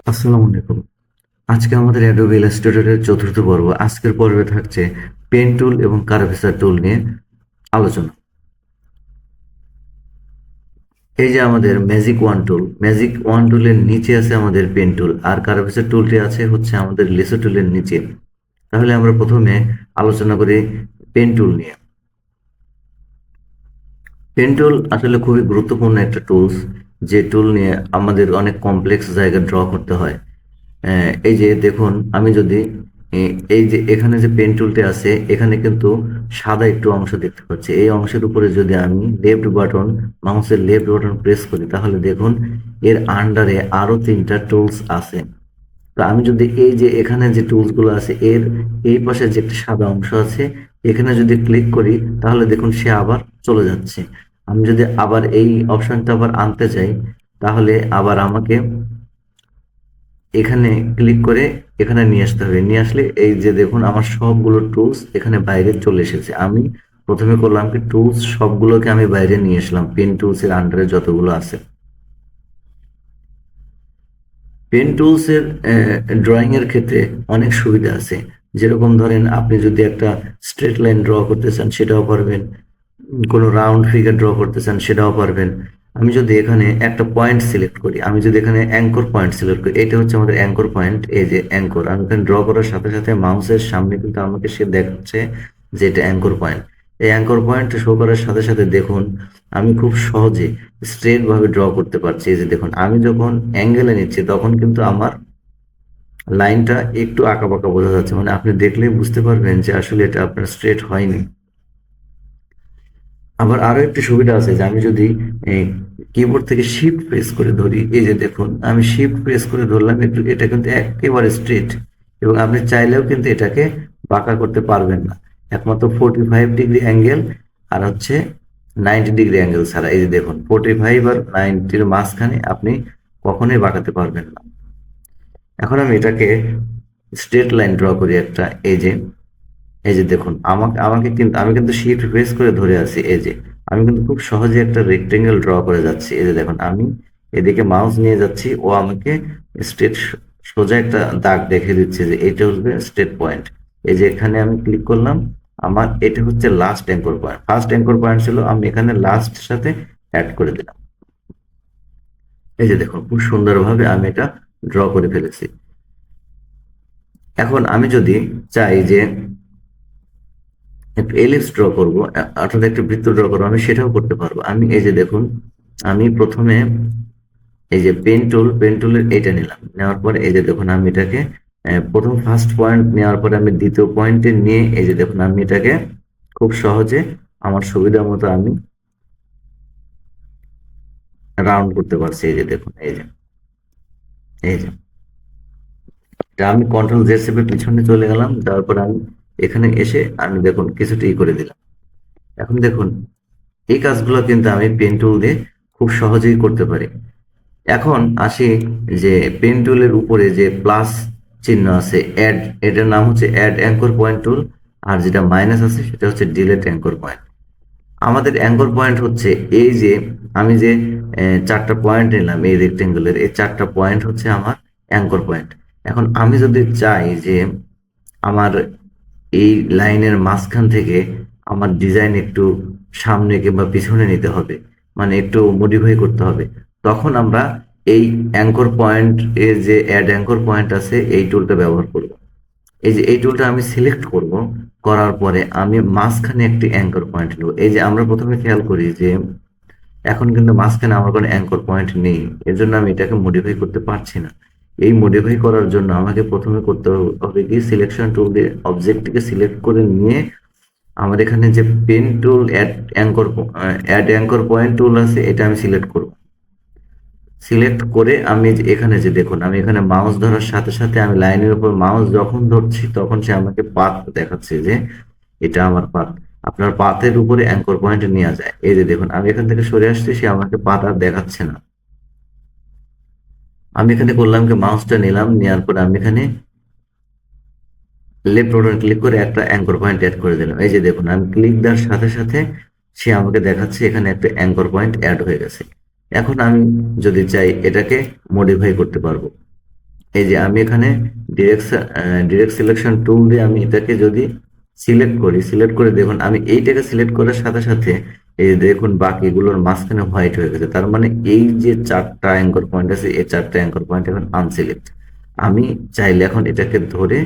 আসসালামু আলাইকুম। আজকে আমাদের অ্যাডোবি ইলাস্ট্রেটরের চতুর্থ পর্ব। আজকের পর্বে থাকছে পেন টুল এবং কার্ভেচার টুল নিয়ে আলোচনা। এই যে আমাদের ম্যাজিক ওয়ান টুল, ম্যাজিক ওয়ান টুলের নিচে আছে আমাদের পেন টুল, আর কার্ভেচার টুলটি আছে হচ্ছে আমাদের লেসো টুলের নিচে। তাহলে আমরা প্রথমে আলোচনা করি পেন টুল নিয়ে। পেন টুল আসলে খুবই গুরুত্বপূর্ণ একটা টুলস, যে টুল নিয়ে আমাদের অনেক কমপ্লেক্স জায়গা ড্র করতে হয়। এই যে দেখুন, আমি যদি এই যে এখানে যে পেন টুলটি আছে, এখানে কিন্তু সাদা একটু অংশ দেখতে পাচ্ছি। এই অংশের উপরে যদি আমি মাউসের লেফট বাটন প্রেস করি, তাহলে দেখুন এর আন্ডারে আরো তিনটা টুলস আছে। তো আমি যদি এই যে এখানে যে টুলস গুলো আছে, এর এই পাশে যে একটা সাদা অংশ আছে, এখানে যদি ক্লিক করি, তাহলে দেখুন সে আবার চলে যাচ্ছে। আমি যদি আবার এই অপশনটা আবার আনতে চাই, তাহলে আবার আমাকে এখানে ক্লিক করে এখানে নিয়ে আসতে হবে। নিয়ে আসলে এই যে দেখুন আমার সবগুলো টুলস এখানে বাইরে চলে এসেছে। আমি প্রথমে করলাম কি, টুলস সবগুলোকে আমি বাইরে নিয়ে আসলাম, পেন টুলস এর আন্ডারে যতগুলো আছে। পেন টুলস এর ড্রয়িং এর ক্ষেত্রে অনেক সুবিধা আছে। যেরকম ধরেন, আপনি যদি একটা স্ট্রেট লাইন ড্র করতে চান সেটাও পারবেন, কোনো রাউন্ড ফিগার ড্র করতে চান সেটাও পারবেন। আমি যদি এখানে একটা পয়েন্ট সিলেক্ট করি, আমি যদি এখানে অ্যাঙ্কর পয়েন্ট সিলেক্ট করি, এটা হচ্ছে আমাদের অ্যাঙ্কর পয়েন্ট। এই যে অ্যাঙ্কর, আমি এখানে ড্র করার সাথে সাথে মাউসের সামনে কিন্তু আমাকে সে দেখাচ্ছে যে এটা অ্যাঙ্কর পয়েন্ট। এই অ্যাঙ্কর পয়েন্ট শো করার সাথে সাথে দেখুন আমি খুব সহজে স্ট্রেট ভাবে ড্র করতে পারছি। এই যে দেখুন, আমি যখন অ্যাঙ্গেলে নিচ্ছি তখন কিন্তু আমার লাইনটা একটু আঁকা বাঁকা বোঝা যাচ্ছে, মানে আপনি দেখলেই বুঝতে পারবেন যে আসলে এটা আপনার স্ট্রেট হয়নি। আবার আরো একটি সুবিধা আছে, যে আমি যদি কিবোর্ড থেকে শিফট প্রেস করে ধরি, এই যে দেখুন আমি শিফট প্রেস করে ধরলাম, একটু এটা কিন্তু একেবারে স্ট্রেট। এবং আপনি চাইলেও কিন্তু এটাকে বাঁকা করতে পারবেন না, একমাত্র 45 ডিগ্রি অ্যাঙ্গেল আর হচ্ছে 90 ডিগ্রি অ্যাঙ্গেল ছাড়া। এই যে দেখুন 45 আর 90-র মাঝখানে আপনি কখনোই বাঁকাতে পারবেন না। এখন আমি এটাকে স্ট্রেট লাইন ড্র করি একটা। এই যে দেখুন, আমাকে আমাকে কিন্তু আমি কিন্তু শিফট প্রেস করে ধরে আছি। এই যে আমি কিন্তু খুব সহজে একটা রেক্টেঙ্গেল ড্র করে যাচ্ছি। এই যে দেখুন, আমি এদিকে মাউস নিয়ে যাচ্ছি, ও আমাকে স্ট্রেট সোজা একটা দাগ দেখে দিচ্ছে যে এটা হচ্ছে স্ট্রেট পয়েন্ট। এই যে এখানে আমি ক্লিক করলাম, আমার এটা হচ্ছে last anchor point. First anchor point ছিল, আমি এখানে লাস্ট সাথে অ্যাড করে দিলাম। এই যে দেখুন, খুব সুন্দরভাবে আমি এটা ড্র করে ফেলেছি। এখন আমি যদি চাই যে একটু এলিপস ড্র করবো, অর্থাৎ একটা বৃত্ত ড্র করবো, আমি সেটাও করতে পারবো। আমি এই যে দেখুন, আমি প্রথমে এই যে পেন টুলের এটা নিলাম, নেওয়ার পরে এই যে দেখুন আমি এটাকে প্রথম ফার্স্ট পয়েন্ট নেওয়ার পরে আমি দ্বিতীয় পয়েন্টে নিয়ে, এই যে দেখুন আমি এটাকে খুব সহজে আমার সুবিধা মতো আমি রাউন্ড করতে পারছি। এই যে দেখুন, এই যে এটা আমি কন্ট্রোল জেড চেপে পিছনে চলে গেলাম, তারপর আমি এখানে এসে আমি দেখুন কিছুটা করে দিলাম। এখন দেখুন এই কাজগুলো কিন্তু আমি পেন টুল দিয়ে খুব সহজেই করতে পারি। এখন আসি যে পেন টুলের উপরে যে প্লাস চিহ্ন আছে, এটার নাম হচ্ছে অ্যাড অ্যাঙ্কর পয়েন্ট টুল। আর যেটা মাইনাস আছে সেটা হচ্ছে ডিলেট অ্যাঙ্কর পয়েন্ট। আমাদের অ্যাঙ্কর পয়েন্ট হচ্ছে এই যে আমি যে চারটা পয়েন্ট নিলাম এই রেক্টেঙ্গলের, এই চারটা পয়েন্ট হচ্ছে আমার অ্যাঙ্কর পয়েন্ট। এখন আমি যদি চাই যে আমার এই লাইনের মাঝখান থেকে আমার ডিজাইন একটু সামনে কিংবা পিছনে নিতে হবে, মানে একটু মডিফাই করতে হবে, তখন আমরা এই অ্যাঙ্কর পয়েন্ট এর যে অ্যাড অ্যাঙ্কর পয়েন্ট আছে এই টুলটা ব্যবহার করব। এই যে এই টুলটা আমি সিলেক্ট করব, করার পরে আমি মাঝখানে একটি অ্যাঙ্কর পয়েন্ট নেব। এই যে আমরা প্রথমে খেয়াল করি যে এখন কিন্তু মাঝখানে আমার কোনো অ্যাঙ্কর পয়েন্ট নেই, এর জন্য আমি এটাকে মডিফাই করতে পারছি না। এই মডিফাই করার জন্য আমাকে প্রথমে করতে হবে কি, সিলেকশন টুল দিয়ে অবজেক্টটিকে সিলেক্ট করে নিয়ে আমার এখানে যে pen tool add anchor point tool আছে, এটা আমি সিলেক্ট করব। সিলেক্ট করে আমি এখানে যে দেখুন, আমি এখানে মাউস ধরার সাথে সাথে আমি লাইনের উপর মাউস যখন ধরছি তখন সে আমাকে পাথ দেখাচ্ছে যে এটা আমার পাথ। আপনার পাথের উপরে অ্যাঙ্কর পয়েন্ট নেওয়া যায়। এই যে দেখুন, আমি এখান থেকে সরে আসছি, সে আমাকে পাথ আর দেখাচ্ছে না। আমি এখানে করলাম কি, মাউসটা নিলাম, নেওয়ার পরে আমি এখানে লেফট বাটন ক্লিক করে একটা অ্যাঙ্কর পয়েন্ট অ্যাড করে দিলাম। এই যে দেখুন, আমি ক্লিক দেওয়ার সাথে সাথে সে আমাকে দেখাচ্ছে এখানে একটা অ্যাঙ্কর পয়েন্ট অ্যাড হয়ে গেছে। এখন আমি যদি চাই এটাকে মডিফাই করতে পারবো। এই যে আমি এখানে ডিরেক্ট সিলেকশন টুল দিয়ে আমি এটাকে যদি সিলেক্ট করে দেখুন, আমি এইটাকে সিলেক্ট করার সাথে সাথে এই যে দেখুন বাকিগুলোর মাঝখানে হোয়াইট হয়ে গেছে। তার মানে এই যে চারটা অ্যাঙ্কর পয়েন্ট আছে, এই চারটা অ্যাঙ্কর পয়েন্ট এখন আনসিলেক্ট। আমি চাইলে এখন এটাকে ধরে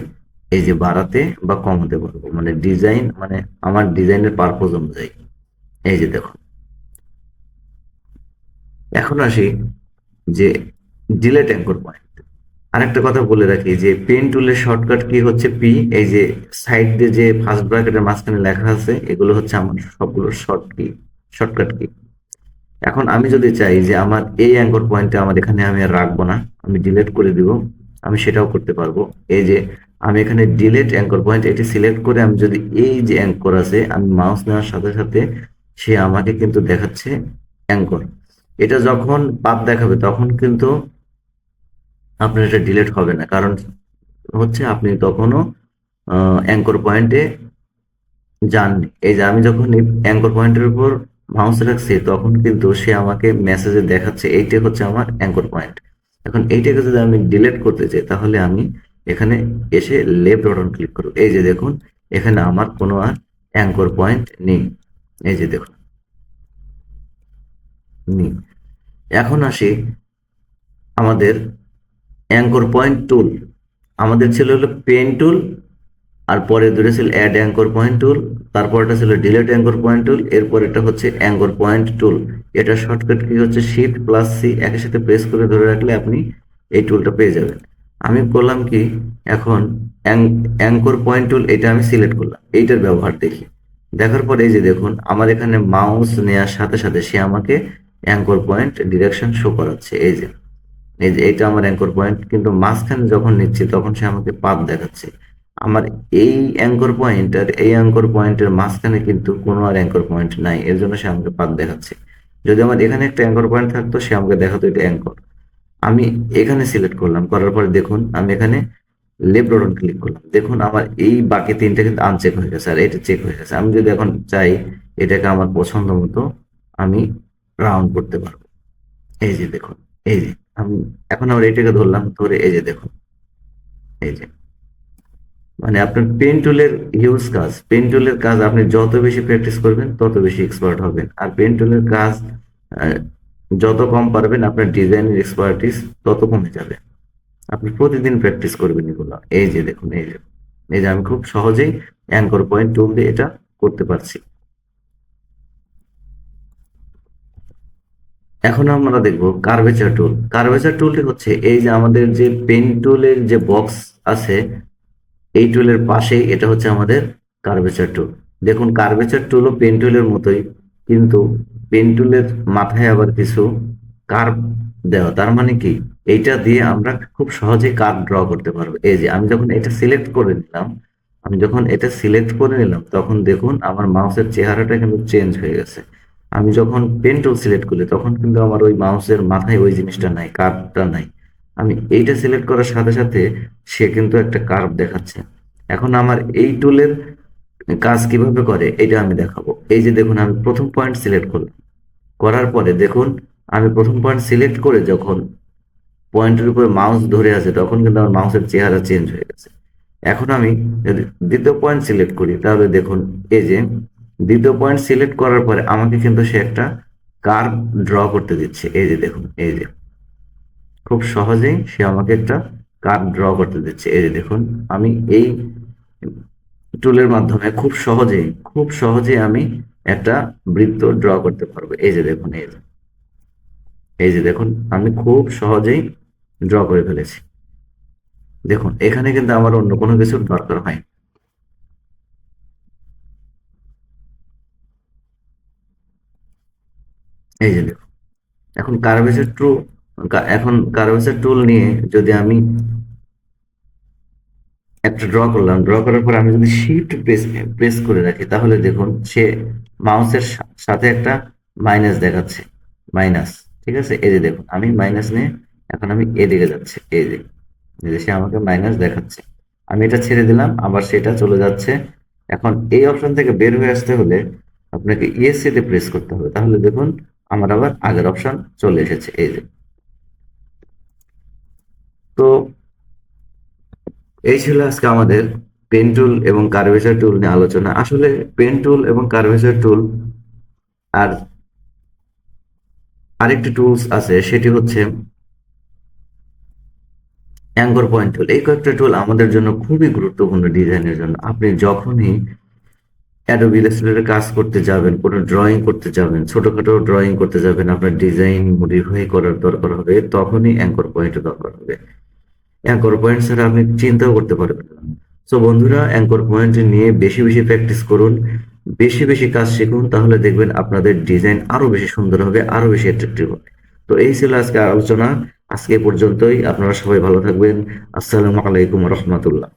এই যে বাড়াতে বা কমাতে পারবো, মানে ডিজাইন, মানে আমার ডিজাইনের পারপোজ অনুযায়ী। এই যে দেখুন, এখন আসি যে ডিলেট অ্যাঙ্কর পয়েন্ট। আরেকটা কথা বলে রাখি যে পেন টুলের শর্টকাট কি হচ্ছে পি। এই যে সাইড দিয়ে যে ফার্স্ট ব্র্যাকেটের মাঝখানে লেখা আছে, এগুলো হচ্ছে আমার সবগুলো শর্টকাট কি। এখন আমি যদি চাই যে আমার এই অ্যাঙ্কর পয়েন্টটা আমার এখানে আমি আর রাখবো না, আমি ডিলিট করে দিব, আমি সেটাও করতে পারবো। এই যে আমি এখানে ডিলিট অ্যাঙ্কর পয়েন্ট এটি সিলেক্ট করে আমি যদি এই যে অ্যাঙ্কর আছে আমি মাউস নেওয়ার সাথে সাথে সে আমাকে কিন্তু দেখাচ্ছে অ্যাঙ্কর। এটা যখন পাত দেখাবে তখন কিন্তু আপনার এটা ডিলিট হবে না, কারণ হচ্ছে আপনি তখনও অ্যাঙ্কর পয়েন্টে যাননি। এই যে আমি যখন এই অ্যাঙ্কর পয়েন্টের উপর মাউস রাখছি তখন কিন্তু সে আমাকে মেসেজে দেখাচ্ছে এইটা হচ্ছে আমার অ্যাঙ্কর পয়েন্ট। এখন এইটাকে যদি আমি ডিলিট করতে চাই তাহলে আমি এখানে এসে লেফট বাটন ক্লিক করব। এই যে দেখুন এখানে আমার কোনো আর অ্যাঙ্কর পয়েন্ট নেই। এই যে দেখুন নেই। এখন আসি আমাদের অ্যাঙ্কর পয়েন্ট টুল। আমাদের ছিল হলো পেন টুল, আর পরে দুটো ছিল অ্যাড অ্যাঙ্কর পয়েন্ট টুল, তারপরটা ছিল ডিলেট অ্যাঙ্কর পয়েন্ট টুল, এরপর এটা হচ্ছে অ্যাঙ্কর পয়েন্ট টুল। এটা শর্টকাট কি হচ্ছে শিফট প্লাস সি একই সাথে প্রেস করে ধরে রাখলে আপনি এই টুলটা পেয়ে যাবেন। আমি করলাম কি, এখন অ্যাঙ্কর পয়েন্ট টুল এটা আমি সিলেক্ট করলাম, এইটার ব্যবহার দেখি। দেখার পরে এই যে দেখুন আমার এখানে মাউস নেওয়ার সাথে সাথে সে আমাকে অ্যাঙ্কর পয়েন্ট ডিরেকশন শো করাচ্ছে। এই যে এটা আমার অ্যাঙ্কর পয়েন্ট, কিন্তু মাঝখানে যখন নিচ্ছি তখন সে আমাকে পাথ দেখাচ্ছে। আমার এই অ্যাঙ্কর পয়েন্ট আর এই অ্যাঙ্কর পয়েন্টের মাঝখানে কিন্তু কোনো আর অ্যাঙ্কর পয়েন্ট নাই, এর জন্য সে আমাকে পাথ দেখাচ্ছে। যদি আমার এখানে একটা অ্যাঙ্কর পয়েন্ট থাকতো সে আমাকে দেখাতো এটা অ্যাঙ্কর। আমি এখানে সিলেক্ট করলাম, করার পরে দেখুন আমি এখানে লেফট বাটন ক্লিক করলাম, দেখুন আমার এই বাকি তিনটা কিন্তু আনচেক হয়ে গেছে আর এটা চেক হয়ে গেছে। আমি যদি এখন চাই এটাকে আমার পছন্দ মতো আমি রাউন্ড করতে পারবো। এই যে দেখুন, এই যে আমি এখন আবার এটাকে ধরলাম, ধরে এই যে দেখুন, এই যে মানে আপনার পেন টুলের কাজ আপনি যত বেশি প্র্যাকটিস করবেন তত বেশি এক্সপার্ট হবেন। আর পেন টুলের কাজ আহ, যত কম পারবেন আপনার ডিজাইনের এক্সপার্টিস তত কমে যাবে। আপনি প্রতিদিন প্র্যাকটিস করবেন এগুলো। এই যে দেখুন, এই যে আমি খুব সহজেই অ্যাঙ্কর পয়েন্ট টুল দিয়ে এটা করতে পারছি। এখন আমরা দেখব কার্ভেচার টুল। কার্ভেচার টুলটি হচ্ছে এই যে আমাদের যে পেন টুলের যে বক্স আছে, এই টুলের পাশেই এটা হচ্ছে আমাদের কার্ভেচার টুল। দেখুন কার্ভেচার টুলও পেন টুলের মতোই, কিন্তু পেন টুলের মাথায় আবার কিছু কার্ভ দেওয়া। তার মানে কি, এইটা দিয়ে আমরা খুব সহজে কার্ভ ড্র করতে পারবো। এই যে আমি যখন এটা সিলেক্ট করে নিলাম, তখন দেখুন আমার মাউসের চেহারাটা কিন্তু চেঞ্জ হয়ে গেছে। আমি যখন পেন টুল সিলেক্ট করি তখন কিন্তু আমার ওই মাউসের মাথায় ওই জিনিসটা নাই, কার্ভটা নাই। আমি এইটা সিলেক্ট করার সাথে সাথে সে কিন্তু একটা কার্ভ দেখাচ্ছে। এখন আমার এই টুলের কাজ কিভাবে করে এটা আমি দেখাবো। এই যে দেখুন আমি প্রথম পয়েন্ট সিলেক্ট করলাম, করার পরে দেখুন আমি প্রথম পয়েন্ট সিলেক্ট করে যখন পয়েন্টের উপরে মাউস ধরে আছে তখন কিন্তু আমার মাউসের চেহারা চেঞ্জ হয়ে গেছে। এখন আমি যদি দ্বিতীয় পয়েন্ট সিলেক্ট করি তাহলে দেখুন এই যে দ্বিতীয় পয়েন্ট সিলেক্ট করার পরে আমাকে কিন্তু সে একটা কার্ভ ড্র করতে দিচ্ছে। এই যে দেখুন, এই যে খুব সহজেই সে আমাকে একটা কার্ভ ড্র করতে দিচ্ছে। এই যে দেখুন আমি এই টুলের মাধ্যমে খুব সহজেই আমি একটা বৃত্ত ড্র করতে পারবো। এই যে দেখুন, এই যে দেখুন আমি খুব সহজেই ড্র করে ফেলেছি। দেখুন এখানে কিন্তু আমার অন্য কোনো কিছুর দরকার হয়। এই যে দেখুন এখন কার্ভেচার টুল নিয়ে যদি আমি একটা ড্র করার পর আমি যদি শিফট প্রেস করে রাখি তাহলে দেখুন সে মাউসের সাথে একটা মাইনাস দেখাচ্ছে, মাইনাস। ঠিক আছে, এই যে দেখুন আমি মাইনাস নিয়ে এখন আমি এদিকে যাচ্ছে। এই যে সে আমাকে মাইনাস দেখাচ্ছে। আমি এটা ছেড়ে দিলাম, আবার সেটা চলে যাচ্ছে। এখন এই অপশন থেকে বের হয়ে আসতে হলে আপনাকে ইএসসি তে প্রেস করতে হবে, তাহলে দেখুন আমার আবার আগের অপশন চলে এসেছে। এই যে তো এই ছিল আজকে আমাদের পেন টুল এবং কার্ভেচার টুল নিয়ে আলোচনা। আসলে পেন টুল এবং কার্ভেচার টুল আর আরেকটি টুলস আছে, সেটি হচ্ছে অ্যাঙ্কর পয়েন্ট টুল। এই কয়েকটা টুল আমাদের জন্য খুবই গুরুত্বপূর্ণ ডিজাইনের জন্য। আপনি যখনই অ্যাডোবি ইলাস্ট্রেটরে কাজ করতে যাবেন, কোনো ড্রয়িং করতে যাবেন, ছোটখাটো ড্রয়িং করতে যাবেন, আপনার ডিজাইন মডিফাই করার দরকার হবে, তখনই অ্যাঙ্কর পয়েন্টের দরকার হবে। অ্যাঙ্কর পয়েন্ট ছাড়া আপনি চিন্তাও করতে পারবেন না। সো বন্ধুরা, অ্যাঙ্কর পয়েন্ট নিয়ে বেশি বেশি প্র্যাকটিস করুন, বেশি বেশি কাজ শিখুন, তাহলে দেখবেন আপনাদের ডিজাইন আরো বেশি সুন্দর হবে, আরো বেশি অ্যাট্রাকটিভ হবে। তো এই ছিল আজকে আলোচনা। আজকে এ পর্যন্তই। আপনারা সবাই ভালো থাকবেন। আসসালামু আলাইকুম রহমতুল্লাহ।